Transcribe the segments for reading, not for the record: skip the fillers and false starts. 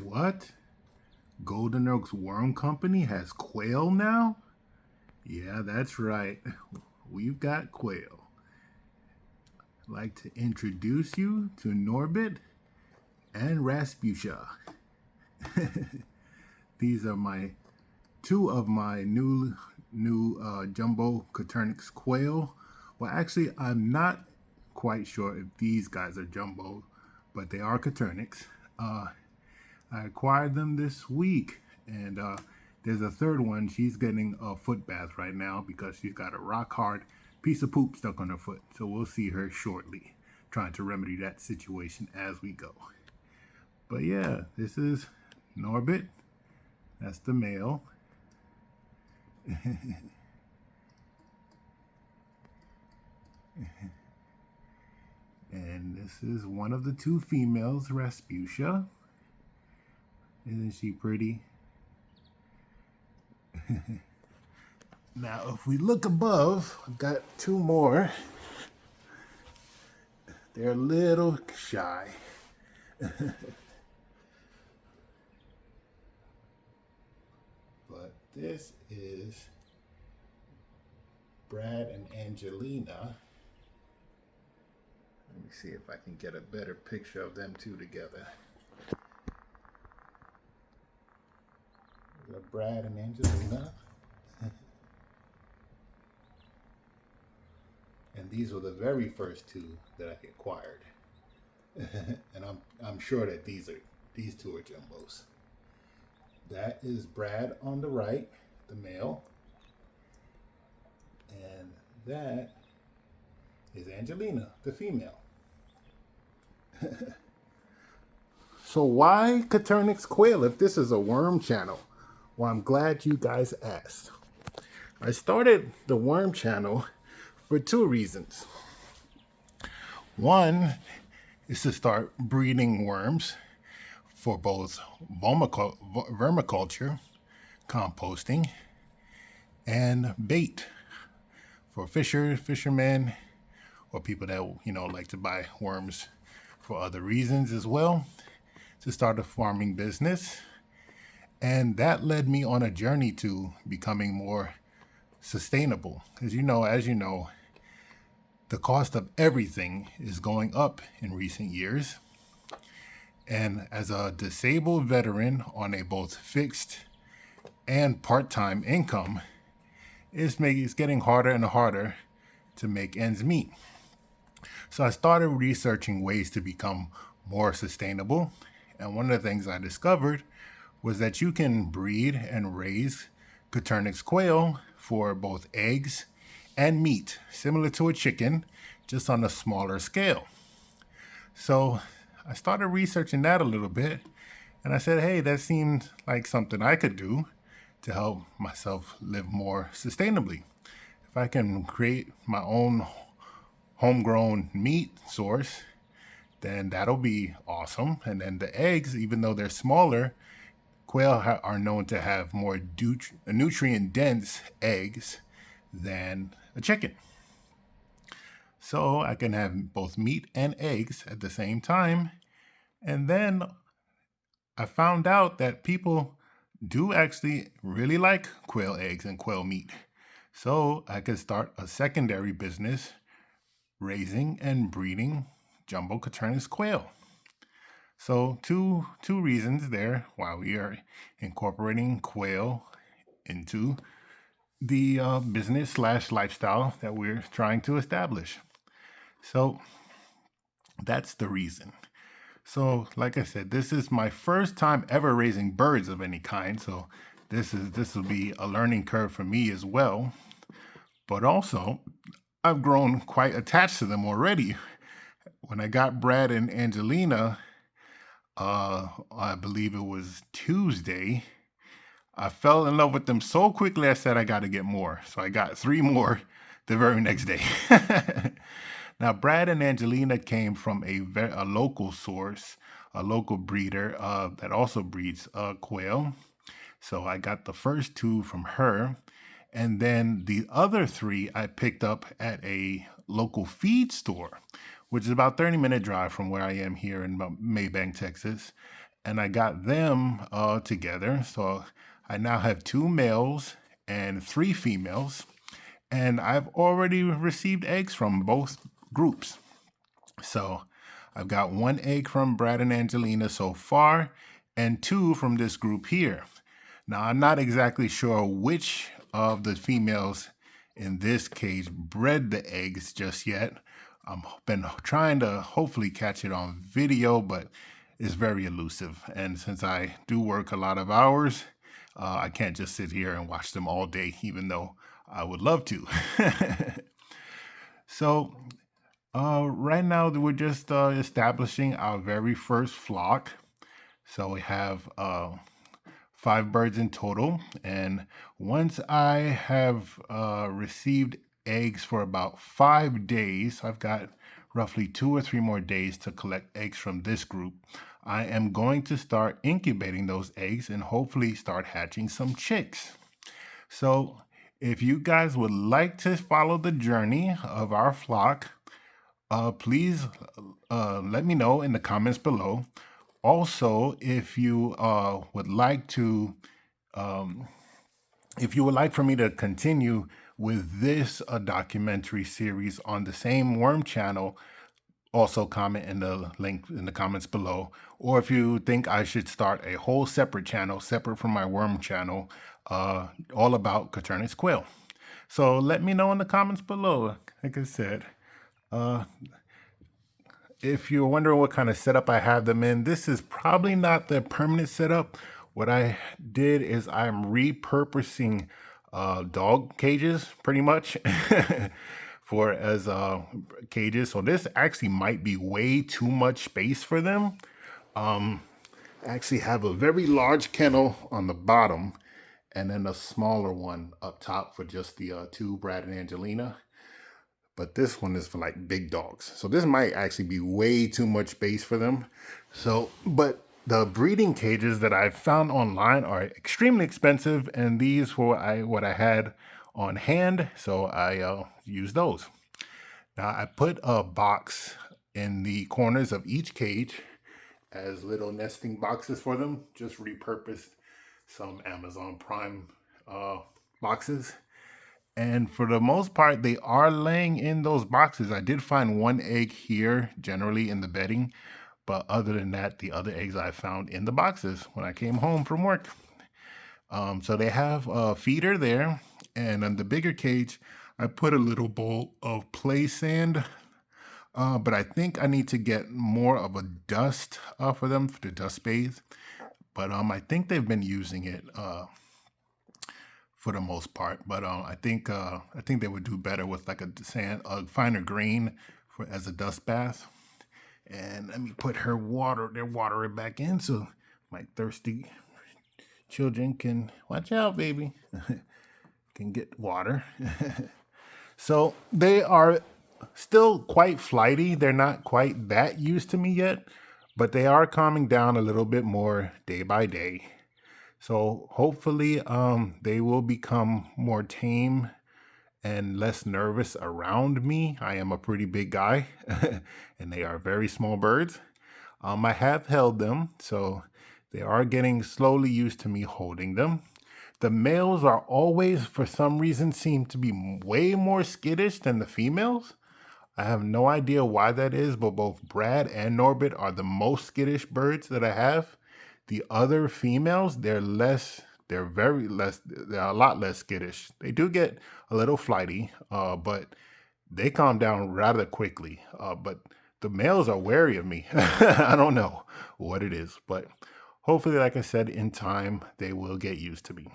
What? Golden Oaks Worm Company has quail now? Yeah, that's right. We've got quail. I'd like to introduce you to Norbit and Rasputia. These are my two of my new jumbo Coturnix Quail. Well, actually, I'm not quite sure if these guys are jumbo, but they are Coturnix. I acquired them this week, and there's a third one. She's getting a foot bath right now because she's got a rock hard piece of poop stuck on her foot. So we'll see her shortly, trying to remedy that situation as we go. But yeah, this is Norbit. That's the male. And this is one of the two females, Rasputia. Isn't she pretty? Now, if we look above, I've got two more. They're a little shy. But this is Brad and Angelina. Let me see if I can get a better picture of them two together. Brad and Angelina. And these were the very first two that I acquired. And I'm sure that these two are jumbos. That is Brad on the right, the male. And that is Angelina, the female. So why Coturnix Quail if this is a worm channel? Well, I'm glad you guys asked. I started the worm channel for two reasons. One is to start breeding worms for both vermiculture, composting, and bait for fishermen, or people that like to buy worms for other reasons as well, to start a farming business. And that led me on a journey to becoming more sustainable. As you know, the cost of everything is going up in recent years. And as a disabled veteran on a both fixed and part-time income, it's getting harder and harder to make ends meet. So I started researching ways to become more sustainable. And one of the things I discovered was that you can breed and raise Coturnix quail for both eggs and meat, similar to a chicken, just on a smaller scale. So I started researching that a little bit, and I said, hey, that seemed like something I could do to help myself live more sustainably. If I can create my own homegrown meat source, then that'll be awesome. And then the eggs, even though they're smaller, quail are known to have more nutrient-dense eggs than a chicken. So I can have both meat and eggs at the same time. And then I found out that people do actually really like quail eggs and quail meat. So I could start a secondary business raising and breeding jumbo Coturnix quail. So two reasons there why we are incorporating quail into the business / lifestyle that we're trying to establish. So that's the reason. So like I said, this is my first time ever raising birds of any kind. So this will be a learning curve for me as well. But also, I've grown quite attached to them already. When I got Brad and Angelina, I believe it was Tuesday, I fell in love with them so quickly I said I got to get more. So I got 3 more the very next day. Now, Brad and Angelina came from a local source, a local breeder that also breeds quail. So I got the first 2 from her. And then the other 3 I picked up at a local feed store, which is about 30-minute drive from where I am here in Maybank, Texas. and I got them together. So I now have 2 males and 3 females, and I've already received eggs from both groups. So I've got 1 egg from Brad and Angelina so far, and 2 from this group here. Now, I'm not exactly sure which of the females in this cage bred the eggs just yet. I've been trying to hopefully catch it on video, but it's very elusive. And since I do work a lot of hours, I can't just sit here and watch them all day, even though I would love to. So right now we're just establishing our very first flock. So we have 5 birds in total, and once I have received eggs for about 5 days, I've got roughly 2 or 3 more days to collect eggs from this group. I am going to start incubating those eggs and hopefully start hatching some chicks. So if you guys would like to follow the journey of our flock, please let me know in the comments below. Also, if you would like to, if you would like for me to continue with this documentary series on the same worm channel, also comment in the link in the comments below. Or if you think I should start a whole separate channel, separate from my worm channel, all about Coturnix Quail. So let me know in the comments below. Like I said, if you're wondering what kind of setup I have them in, this is probably not the permanent setup. What I did is I'm repurposing dog cages pretty much for as cages. So this actually might be way too much space for them. I actually have a very large kennel on the bottom and then a smaller one up top for just the 2, Brad and Angelina. But this one is for like big dogs. So this might actually be way too much space for them. So, but the breeding cages that I've found online are extremely expensive, and these were what I had on hand, so I used those. Now I put a box in the corners of each cage as little nesting boxes for them. Just repurposed some Amazon Prime boxes. And for the most part, they are laying in those boxes. I did find 1 egg here, generally in the bedding. But other than that, the other eggs I found in the boxes when I came home from work. So they have a feeder there. And on the bigger cage, I put a little bowl of play sand. But I think I need to get more of a dust for them, for the dust bathe. But I think they've been using it for the most part, but I think they would do better with like a finer green as a dust bath. And let me put their water it back in so my thirsty children can watch out, baby. Can get water. So they are still quite flighty. They're not quite that used to me yet, but they are calming down a little bit more day by day. So hopefully they will become more tame and less nervous around me. I am a pretty big guy and they are very small birds. I have held them, so they are getting slowly used to me holding them. The males are always, for some reason, seem to be way more skittish than the females. I have no idea why that is, but both Brad and Norbit are the most skittish birds that I have. The other females, they're a lot less skittish. They do get a little flighty, but they calm down rather quickly. But the males are wary of me. I don't know what it is, but hopefully, like I said, in time, they will get used to me.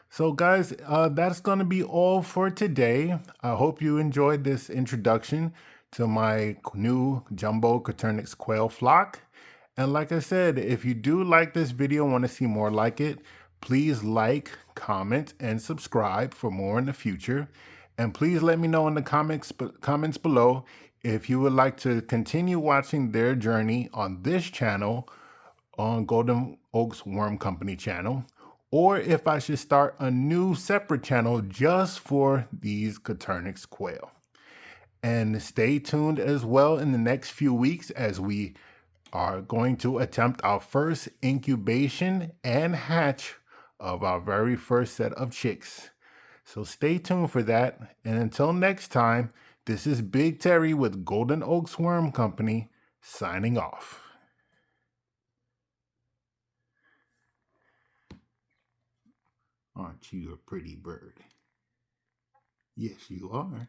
So guys, that's going to be all for today. I hope you enjoyed this introduction to my new jumbo Coturnix Quail flock. And like I said, if you do like this video and want to see more like it, please like, comment, and subscribe for more in the future. And please let me know in the comments below if you would like to continue watching their journey on this channel, on Golden Oaks Worm Company channel, or if I should start a new separate channel just for these Coturnix Quail. And stay tuned as well in the next few weeks as we are going to attempt our first incubation and hatch of our very first set of chicks. So stay tuned for that. And until next time, this is Big Terry with Golden Oaks Worm Company signing off. Aren't you a pretty bird? Yes, you are.